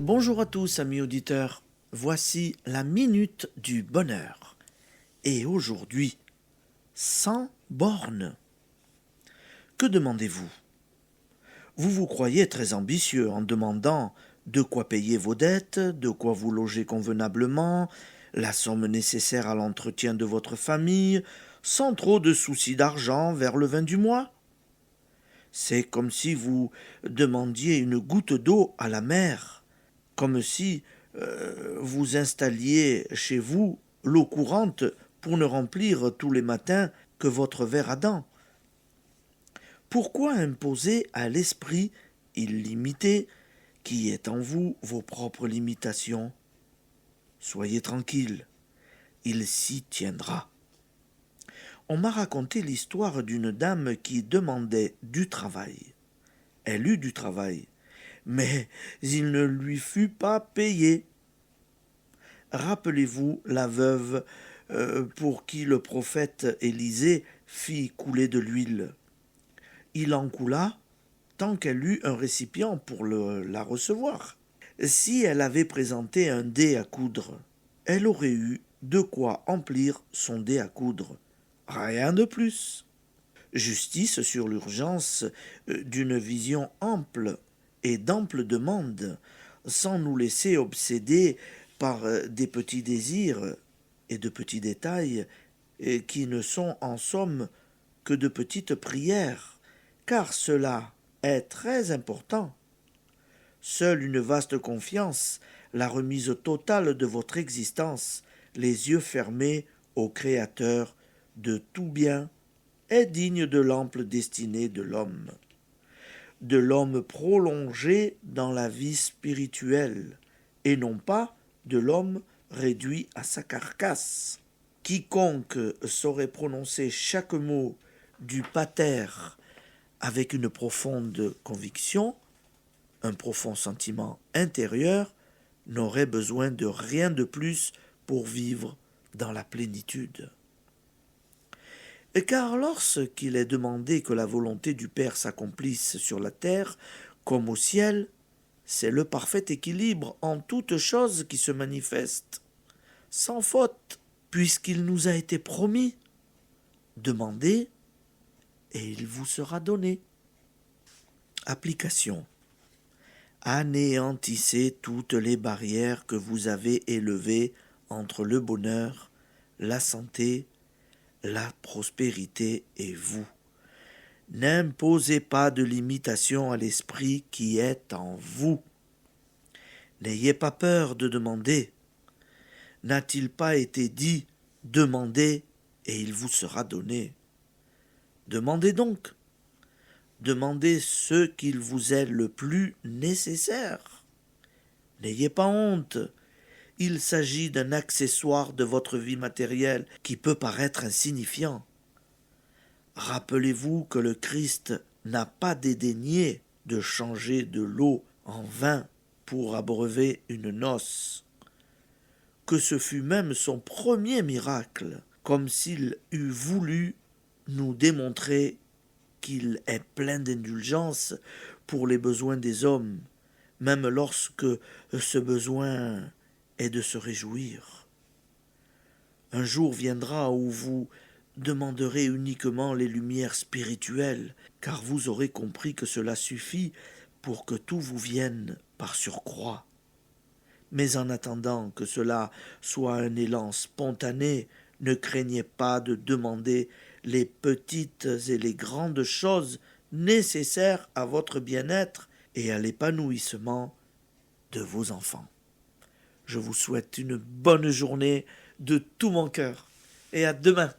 Bonjour à tous, amis auditeurs. Voici la minute du bonheur. Et aujourd'hui, sans bornes. Que demandez-vous? Vous vous croyez très ambitieux en demandant de quoi payer vos dettes, de quoi vous loger convenablement, la somme nécessaire à l'entretien de votre famille, sans trop de soucis d'argent vers le 20 du mois. C'est comme si vous demandiez une goutte d'eau à la mer, comme si vous installiez chez vous l'eau courante pour ne remplir tous les matins que votre verre à dents. Pourquoi imposer à l'esprit illimité qui est en vous vos propres limitations? Soyez tranquille, il s'y tiendra. On m'a raconté l'histoire d'une dame qui demandait du travail. Elle eut du travail, mais il ne lui fut pas payé. Rappelez-vous la veuve pour qui le prophète Élisée fit couler de l'huile. Il en coula tant qu'elle eut un récipient pour la recevoir. Si elle avait présenté un dé à coudre, elle aurait eu de quoi emplir son dé à coudre. Rien de plus. Justice sur l'urgence d'une vision ample et d'ample demande, sans nous laisser obséder par des petits désirs et de petits détails qui ne sont en somme que de petites prières, car cela est très important. Seule une vaste confiance, la remise totale de votre existence, les yeux fermés au Créateur de tout bien, est digne de l'ample destinée de l'homme prolongé dans la vie spirituelle, et non pas de l'homme réduit à sa carcasse. Quiconque saurait prononcer chaque mot du pater avec une profonde conviction, un profond sentiment intérieur, n'aurait besoin de rien de plus pour vivre dans la plénitude. Car lorsqu'il est demandé que la volonté du Père s'accomplisse sur la terre comme au ciel, c'est le parfait équilibre en toute chose qui se manifeste, sans faute, puisqu'il nous a été promis. Demandez, et il vous sera donné. Application. Anéantissez toutes les barrières que vous avez élevées entre le bonheur, la santé, la prospérité et vous. N'imposez pas de limitation à l'esprit qui est en vous. N'ayez pas peur de demander. N'a-t-il pas été dit « Demandez et il vous sera donné » ? Demandez donc. Demandez ce qu'il vous est le plus nécessaire. N'ayez pas honte. Il s'agit d'un accessoire de votre vie matérielle qui peut paraître insignifiant. Rappelez-vous que le Christ n'a pas dédaigné de changer de l'eau en vin pour abreuver une noce, que ce fut même son premier miracle, comme s'il eût voulu nous démontrer qu'il est plein d'indulgence pour les besoins des hommes, même lorsque ce besoin est de se réjouir. Un jour viendra où vous demanderez uniquement les lumières spirituelles, car vous aurez compris que cela suffit pour que tout vous vienne par surcroît. Mais en attendant que cela soit un élan spontané, ne craignez pas de demander les petites et les grandes choses nécessaires à votre bien-être et à l'épanouissement de vos enfants. Je vous souhaite une bonne journée de tout mon cœur et à demain.